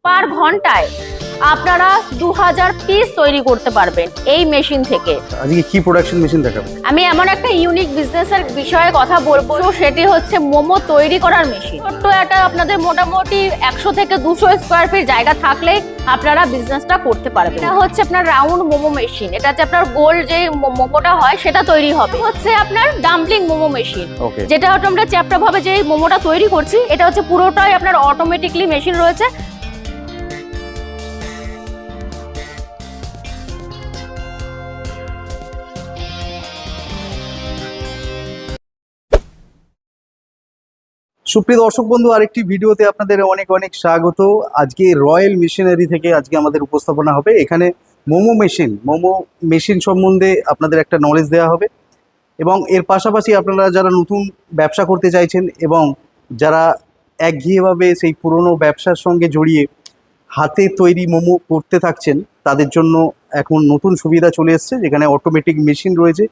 পার ঘন্টায় আপনারা 2000 পিস তৈরি করতে পারবেন এই মেশিন থেকে। আজকে কি প্রোডাকশন মেশিন দেখাবেন? আমি এমন একটা ইউনিক বিজনেসের বিষয়ে কথা বলবো, সেটি হচ্ছে মোমো তৈরি করার মেশিন। ছোট্ট একটা আপনাদের মোটামুটি 100 থেকে 200 স্কোয়ার ফিট জায়গা থাকলেই আপনারা বিজনেসটা করতে পারবেন। এটা হচ্ছে আপনার রাউন্ড মোমো মেশিন, এটা হচ্ছে আপনার গোল যে মোমোটা হয় সেটা তৈরি হবে। হচ্ছে আপনার ডাম্পলিং মোমো মেশিন, যেটা হচ্ছে আমরা চ্যাপ্টা ভাবে যে মোমোটা তৈরি করছি, এটা হচ্ছে পুরোটাই আপনার অটোমেটিকলি মেশিন রয়েছে। সুপ্রিয় দর্শক বন্ধু, আরেকটি ভিডিওতে আপনাদের অনেক অনেক স্বাগত। আজকে রয়্যাল মেশিনারি থেকে আজকে আমাদের উপস্থাপনা হবে। এখানে মোমো মেশিন সম্বন্ধে আপনাদের একটা নলেজ দেওয়া হবে, এবং এর পাশাপাশি আপনারা যারা নতুন ব্যবসা করতে চাইছেন এবং যারা একঘেয়েভাবে সেই পুরনো ব্যবসার সঙ্গে জড়িয়ে হাতে তৈরি মোমো করতে থাকছেন, তাদের জন্য এখন নতুন সুবিধা চলে এসছে, যেখানে অটোমেটিক মেশিন রয়েছে।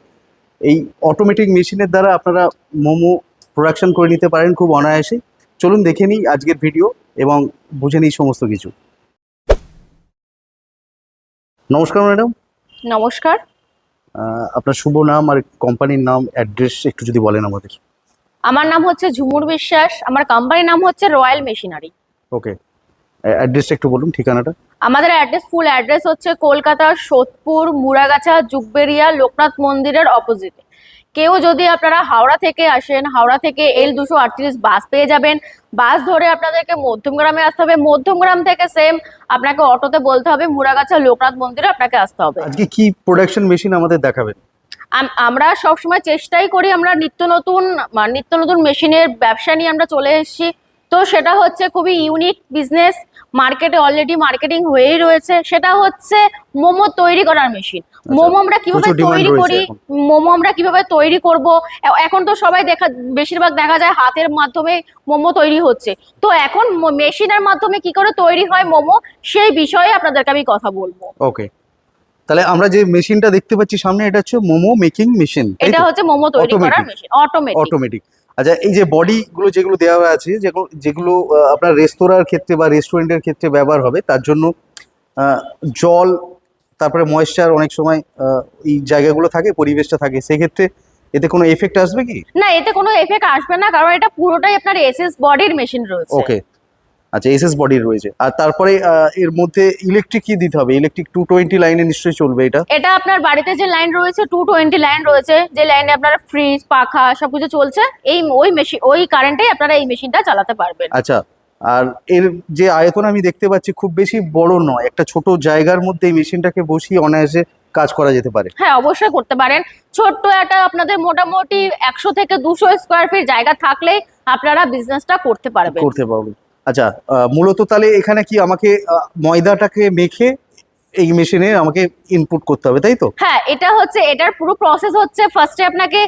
এই অটোমেটিক মেশিনের দ্বারা আপনারা মোমো প্রোডাকশন করে নিতে পারেন খুব অনায়াসে। চলুন দেখে নিই আজকের ভিডিও এবং বুঝে নিই সমস্ত কিছু। নমস্কার ম্যাডাম। নমস্কার। আপনার শুভ নাম আর কোম্পানির নাম, অ্যাড্রেস একটু যদি বলেন আমাদের। আমার নাম হচ্ছে ঝুমুর বিশ্বাস, আমার কোম্পানির নাম হচ্ছে রয়্যাল মেশিনারি। ওকে, অ্যাড্রেসটা একটু বলুন, ঠিকানাটা। আমাদের ফুল অ্যাড্রেস হচ্ছে কলকাতা সোদপুর মুরাগাছা জুগবেরিয়া লোকনাথ মন্দিরের অপোজিটে। কেউ যদি আপনারা হাওড়া থেকে আসেন, হাওড়া থেকে L238 বাস পেয়ে যাবেন। বাস ধরে আপনাদেরকে মধ্যমগ্রামে আসতে হবে, মধ্যমগ্রাম থেকে সেম আপনাকে অটোতে বলতে হবে মুরাগাছা লোকনাথ মন্দিরে আপনাকে আসতে হবে। আজকে কি প্রোডাকশন মেশিন আমাদের দেখাবেন? আমরা সবসময় চেষ্টাই করি, আমরা নিত্য নতুন মেশিনের ব্যবসা নিয়ে আমরা চলে এসেছি। তো সেটা হচ্ছে খুবই ইউনিক বিজনেস, মার্কেটে অলরেডি মার্কেটিং হয়েই রয়েছে। সেটা হচ্ছে মোমো তৈরি করার মেশিন। মোমো আমরা কিভাবে তৈরি করি, মোমো আমরা কিভাবে তৈরি করব। এখন তো সবাই বেশিরভাগ দেখা যায় হাতের মাধ্যমে মোমো তৈরি হচ্ছে, তো এখন মেশিনের মাধ্যমে কি করে তৈরি হয় মোমো, সেই বিষয়ে আপনাদেরকে আমি কথা বলবো। ওকে, তাহলে আমরা যে মেশিনটা দেখতে পাচ্ছি সামনে, এটা হচ্ছে মোমো মেকিং মেশিন। এটা হচ্ছে মোমো তৈরি করার মেশিন, অটোমেটিক। আচ্ছা, এই যে বডিগুলো যেগুলো দেওয়া আছে, যেগুলো আপনার রেস্তোরাঁর ক্ষেত্রে বা রেস্টুরেন্টের ক্ষেত্রে ব্যবহার হবে, তার জন্য জল, তারপরে ময়েশ্চার অনেক সময় এই জায়গাগুলো থাকে, পরিবেশটা থাকে, সেক্ষেত্রে এতে কোনো এফেক্ট আসবে কি? না, এতে কোনো এফেক্ট আসবে না, কারণ এটা পুরোটাই আপনার এসএস বডির মেশিন রয়েছে। ওকে, আচ্ছা, এসএস বডির রয়েছে। আর তারপরে এর মধ্যে ইলেকট্রিক কি দিতে হবে? ইলেকট্রিক 220 লাইনে নিশ্চয়ই চলবে এটা? এটা আপনার বাড়িতে যে লাইন রয়েছে 220 লাইন রয়েছে, যে লাইনে আপনার ফ্রিজ পাখা সবকিছু চলছে, ওই কারেন্টে আপনারা এই মেশিনটা চালাতে পারবেন। আচ্ছা, আর এর যে আয়তন আমি দেখতে পাচ্ছি খুব বেশি বড় নয়, একটা ছোট জায়গার মধ্যে এই মেশিনটাকে বসিয়ে অনায়াসে কাজ করা যেতে পারে। হ্যাঁ, অবশ্যই করতে পারেন। ছোট্ট একটা আপনাদের মোটামুটি 100 থেকে 200 স্কোয়ার ফিট জায়গা থাকলেই আপনারা বিজনেসটা করতে পারবেন। আচ্ছা, মূলত তাহলে এখানে কি আমাকে ময়দাটাকে মেখে এই মেশিনে আমাকে ইনপুট করতে হবে, তাই তো? হ্যাঁ, এটার পুরো প্রসেস হচ্ছে, ফার্স্টে আপনাকে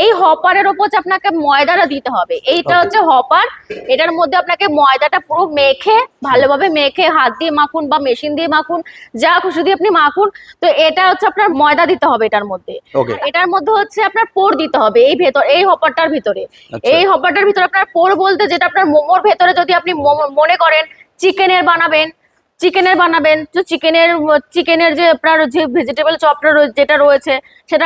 এই হপারের উপর আপনাকে ময়দাটা দিতে হবে। এইটা হচ্ছে হপার, এটার মধ্যে আপনাকে ময়দাটা পুরো মেখে, ভালোভাবে মেখে, হাত দিয়ে মাখুন বা মেশিন দিয়ে মাখুন, যা খুশি দিয়ে আপনি মাখুন। তো এটা হচ্ছে আপনার ময়দা দিতে হবে এটার মধ্যে। এটার মধ্যে হচ্ছে আপনার পোর দিতে হবে এই হপারটার ভিতরে। এই হপারটার ভিতরে আপনার পোর বলতে, যেটা আপনার মোমোর ভেতরে যদি আপনি মনে করেন চিকেনের বানাবেন, তো চিকেনের যে আপনার যে ভেজিটেবল চপটা যেটা রয়েছে, সেটা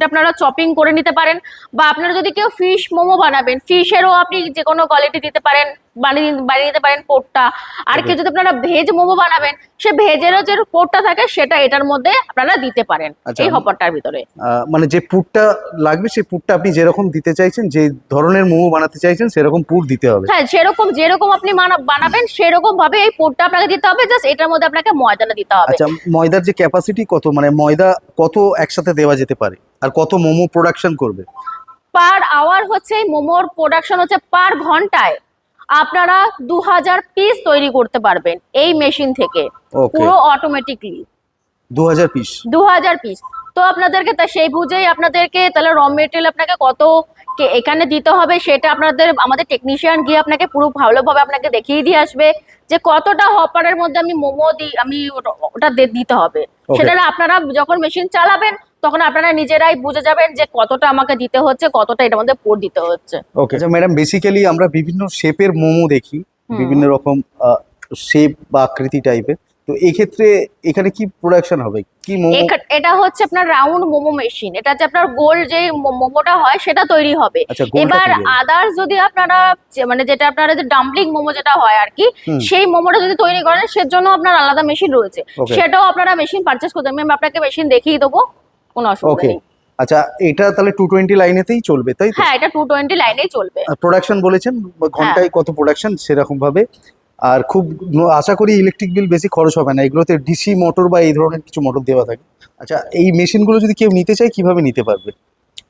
আপনারা চপিং করে নিতে পারেন। বা আপনারা যদি কেউ ফিশ মোমো বানাবেন, ফিশেরও আপনি যে কোনো কোয়ালিটি দিতে পারেন, বানিয়ে দিতে পারেন পোরটা। আর কেউ যদি আপনারা ভেজ মোমো বানাবেন, সে ভেজেরও যে পোরটা থাকে সেটা এটার মধ্যে আপনারা দিতে পারেন এই হপারটার ভিতরে। মানে যে পুরটা লাগবে, সেই পুরটা আপনি যেরকম দিতে চাইছেন, যে ধরনের মোমো বানাতে চাইছেন, সেরকম পুর দিতে হবে। হ্যাঁ, যেরকম আপনি বানাবেন সেরকম ভাবে এই পুরটা আপনাকে দিতে হবে। জাস্ট এটার মধ্যে আপনাকে ময়দাটা দিতে হবে। আচ্ছা, ময়দার যে ক্যাপাসিটি কত, মানে ময়দা কত একসাথে দেওয়া যেতে পারে, আর কত মোমো প্রোডাকশন করবে? পার আওয়ার হচ্ছে মোমোর প্রোডাকশন হচ্ছে পার ঘন্টায় আপনারা 2000 পিস তৈরি করতে পারবেন এই মেশিন থেকে, পুরো অটোমেটিকলি 2000 পিস। 2000 পিস। তো আপনাদেরকে সেই বুঝেই আপনাদেরকে তাহলে র মেটেরিয়াল আপনাকে কত এখানে দিতে হবে, সেটা আমাদের টেকনিশিয়ান গিয়ে আপনাকে পুরো ভালোভাবে আপনাকে দেখিয়ে দিয়ে আসবে, যে কতটা হপারের মধ্যে আমি ওটা দিতে হবে। সেটা আপনারা যখন মেশিন চালাবেন তখন আপনারা নিজেরাই বুঝে যাবেন যে কতটা আমাকে দিতে হচ্ছে, কতটা এটার মধ্যে পোর দিতে হচ্ছে। ওকে, আচ্ছা ম্যাডাম, বেসিক্যালি আমরা বিভিন্ন শেপের মোমো দেখি, বিভিন্ন রকম শেপ বা আকৃতি টাইপের। তো এই ক্ষেত্রে এখানে কি প্রোডাকশন হবে, কি মোমো? এটা হচ্ছে আপনার রাউন্ড মোমো মেশিন, এটা হচ্ছে আপনার গোল যে মোমোটা হয় সেটা তৈরি হবে। আচ্ছা, গোলটা এবার তৈরি হবে। আদার্স যদি আপনারা মানে যেটা আপনারা যে ডাম্পলিং মোমো যেটা হয় আর কি, সেই মোমোটা যদি তৈরি করেন সেজন্য আপনার আলাদা মেশিন রয়েছে, Okay. সেটাও আপনারা মেশিন পারচেজ করতে পারেন। আমি আপনাকে মেশিন দেখিয়ে দেবো, কোনো অসুবিধা ওকে, নেই। আচ্ছা এটা তাহলে 220 লাইনেতেই চলবে তাই তো? হ্যাঁ, এটা 220 লাইনেই চলবে। প্রোডাকশন বলেছেন ঘন্টায় কত প্রোডাকশন সেরকম ভাবে। আর খুব আশা করি ইলেকট্রিক বিল বেশি খরচ হবে না, এগুলোতে ডিসি মোটর বা এই ধরনের কিছু মোটর দেওয়া থাকে। আচ্ছা, এই মেশিনগুলো যদি কেউ নিতে চায় কিভাবে নিতে পারবে?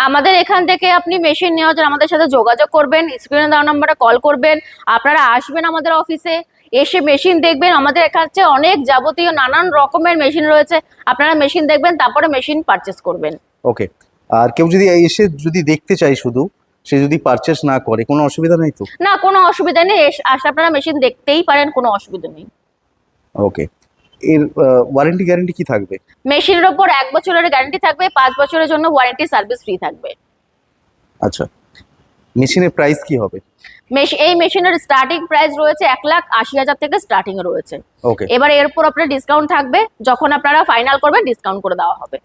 আমাদের এখান থেকে আপনি মেশিন নেওয়ার জন্য আমাদের সাথে যোগাযোগ করবেন, স্ক্রিনে দেওয়া নাম্বারে কল করবেন, আপনারা আসবেন আমাদের অফিসে, এসে মেশিন দেখবেন। আমাদের এখানে অনেক যাবতীয় নানান রকমের মেশিন রয়েছে, আপনারা মেশিন দেখবেন তারপরে মেশিন পারচেস করবেন। ওকে, আর কেউ যদি এসে যদি দেখতে চায় শুধু, সে যদি পারচেস না করে কোনো অসুবিধা নেই তো? না, কোনো অসুবিধা নেই, আসলে আপনারা মেশিন দেখতেই পারেন, কোনো অসুবিধা নেই। ওকে, এর ওয়ারেন্টি গ্যারান্টি কি থাকবে? মেশিনের উপর 1 বছরের গ্যারান্টি থাকবে, 5 বছরের জন্য ওয়ারেন্টি সার্ভিস ফ্রি থাকবে। আচ্ছা, মেশিনের প্রাইস কি হবে? এই মেশিনের স্টার্টিং প্রাইস রয়েছে 1,80,000 থেকে স্টার্টিং রয়েছে। ওকে, এবার এর উপর আপনার ডিসকাউন্ট থাকবে, যখন আপনারা ফাইনাল করবেন ডিসকাউন্ট করে দেওয়া হবে।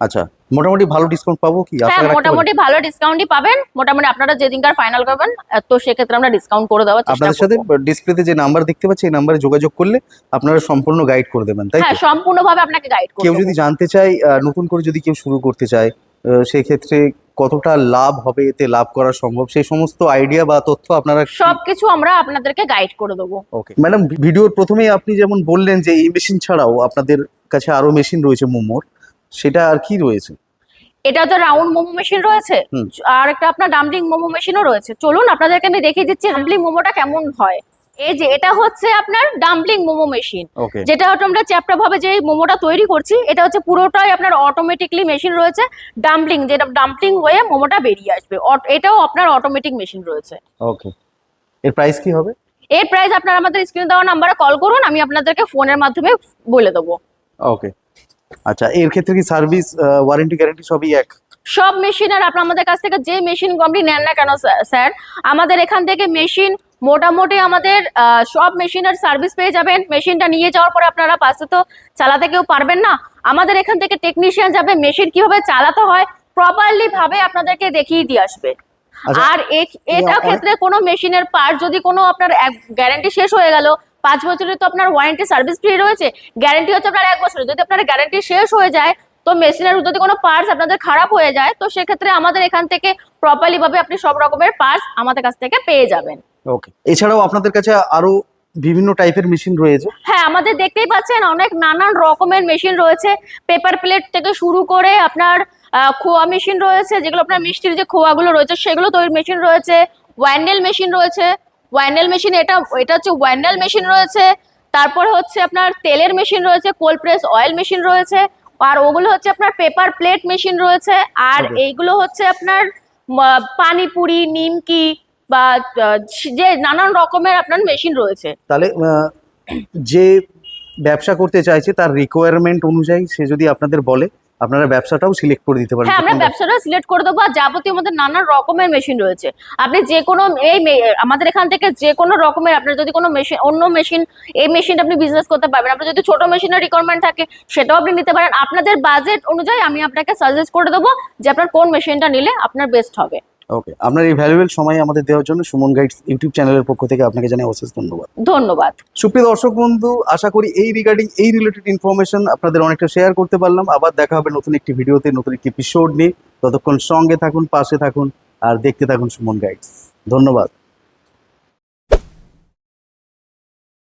আচ্ছা, মোটামুটি ভালো ডিসকাউন্ট পাবো কি? হ্যাঁ, মোটামুটি ভালো ডিসকাউন্টই পাবেন। মোটামুটি আপনারা যেদিনকার ফাইনাল করবেন তো সেক্ষেত্রে আমরা ডিসকাউন্ট করে দেওয়ার চেষ্টা আপনাদের সাথে করব। ডিসপ্লেতে যে নাম্বার দেখতে পাচ্ছি এই নাম্বারে যোগাযোগ করলে আপনারা সম্পূর্ণ গাইড করে দেবেন তাই হ্যাঁ, তো? সম্পূর্ণভাবে আপনাকে গাইড করব। কেউ যদি জানতে চায় নতুন করে যদি কেউ শুরু করতে চায়, সেই ক্ষেত্রে কতটা লাভ হবে, এতে লাভ করা সম্ভব, সেই সমস্ত আইডিয়া বা তথ্য আপনারা? সবকিছু আমরা আপনাদেরকে গাইড করে দেবো। ওকে ম্যাডাম, ভিডিওর প্রথমেই আপনি যেমন বললেন যে এই মেশিন ছাড়াও আপনাদের কাছে আরো মেশিন রয়েছে মোমোর, সেটা আর কি রয়েছে? এটা তো রাউন্ড মোমো মেশিন রয়েছে, হুম। আর একটা আপনার ডাম্পলিং মোমো মেশিনও রয়েছে। চলুন আপনাদেরকে আমি দেখিয়ে দিচ্ছি ডাম্পলিং মোমোটা কেমন হয়। এই যে এটা হচ্ছে আপনার ডাম্পলিং মোমো মেশিন, ওকে, যেটা হচ্ছে আমরা চ্যাপ্টা ভাবে যে মোমোটা তৈরি করছি, এটা হচ্ছে পুরোটাই আপনার অটোমেটিকলি মেশিন রয়েছে। ডাম্পলিং, যেটা ডাম্পলিং হয়ে মোমোটা বেরিয়ে আসবে, এটাও আপনার অটোমেটিক মেশিন রয়েছে। ওকে, এর প্রাইস কি হবে? এর প্রাইস আপনারা আমাদের স্ক্রিনে দেওয়া নাম্বারে কল করুন, আমি আপনাদেরকে ফোনের মাধ্যমে বলে দেবো। ওকে, আচ্ছা এর ক্ষেত্রে কি সার্ভিস ওয়ারেন্টি গ্যারান্টি সবই এক? সব মেশিনের আপনার আমাদের কাছ থেকে যে মেশিন আপনি নেন না কেন স্যার, আমাদের এখান থেকে মেশিন মোটামুটি আমাদের সব মেশিনের সার্ভিস পেয়ে যাবেন। মেশিনটা নিয়ে যাওয়ার পরে আপনারা পাশে তো চালাতে কেউ পারবেন না, আমাদের এখান থেকে টেকনিশিয়ান যাবে, মেশিন কিভাবে চালাতে হয় প্রপারলি ভাবে আপনাদেরকে দেখিয়ে দিয়ে আসবে। আচ্ছা, আর এটা ক্ষেত্রে কোনো মেশিনের পার্ট যদি কোনো আপনার গ্যারান্টি শেষ হয়ে গেল, 5 বছরের তো আপনার ওয়ারেন্টি সার্ভিস ফ্রি রয়েছে, গ্যারান্টি হচ্ছে আপনার 1 বছরের। যদি আপনার গ্যারান্টি শেষ হয়ে যায়, তো মেশিনের যদি কোনো পার্টস আপনাদের খারাপ হয়ে যায়, তো সেক্ষেত্রে আমাদের এখান থেকে প্রপারলি ভাবে আপনি সব রকমের পার্টস আমাদের কাছ থেকে পেয়ে যাবেন। ওকে, এছাড়াও আপনাদের কাছে আরো বিভিন্ন টাইপের মেশিন রয়েছে? হ্যাঁ, আমাদের দেখতেই পাচ্ছেন অনেক নানান রকমের মেশিন রয়েছে, পেপার প্লেট থেকে শুরু করে আপনার খোয়া মেশিন রয়েছে, যেগুলো আপনার মিষ্টির যে খোয়াগুলো রয়েছে সেগুলো তৈরি মেশিন রয়েছে, ওয়াইনেল মেশিন রয়েছে। ওয়াইনেল মেশিন এটা হচ্ছে ওয়াইনেল মেশিন রয়েছে। তারপরে হচ্ছে আপনার তেলের মেশিন রয়েছে, কোল্ড প্রেস অয়েল মেশিন রয়েছে, আর ওগুলো হচ্ছে আপনার পেপার প্লেট মেশিন রয়েছে। আর Okay. এইগুলো হচ্ছে আপনার পানিপুরি, নিমকি বা যে নানান রকমের আপনার মেশিন রয়েছে। তাহলে যে ব্যবসা করতে চাইছে তার রিকোয়ারমেন্ট অনুযায়ী সে যদি আপনাদের বলে, আপনারা ব্যবসাটাও সিলেক্ট করে দিতে পারেন? হ্যাঁ, আমরা ব্যবসাটা সিলেক্ট করে দেবো। আর যাবতীয় আমাদের নানান রকমের মেশিন রয়েছে, আপনি যে কোনো আমাদের এখান থেকে যে কোনো রকমের আপনার যদি কোনো মেশিন, অন্য মেশিন, এই মেশিন আপনি বিজনেস করতে পারবেন। আপনার যদি ছোট মেশিনের রিকোয়ারমেন্ট থাকে সেটাও আপনি নিতে পারেন। আপনাদের বাজেট অনুযায়ী আমি আপনাকে সাজেস্ট করে দেবো যে আপনার কোন মেশিনটা নিলে আপনার বেস্ট হবে। ওকে, আপনার এই ভ্যালুয়েবল সময় আমাদের দেওয়ার জন্য সুমন গাইডস ইউটিউব চ্যানেলের পক্ষ থেকে আপনাকে জানাই অশেষ ধন্যবাদ। ধন্যবাদ। সুপ্রিয় দর্শক বন্ধু, আশা করি এই রিগার্ডিং এই রিলেটেড ইনফরমেশন আপনাদের অনেকটা শেয়ার করতে পারলাম। আবার দেখা হবে নতুন একটি ভিডিওতে, নতুন একটি এপিসোড নিয়ে। ততক্ষণ সঙ্গে থাকুন, পাশে থাকুন আর দেখতে থাকুন সুমন গাইডস। ধন্যবাদ।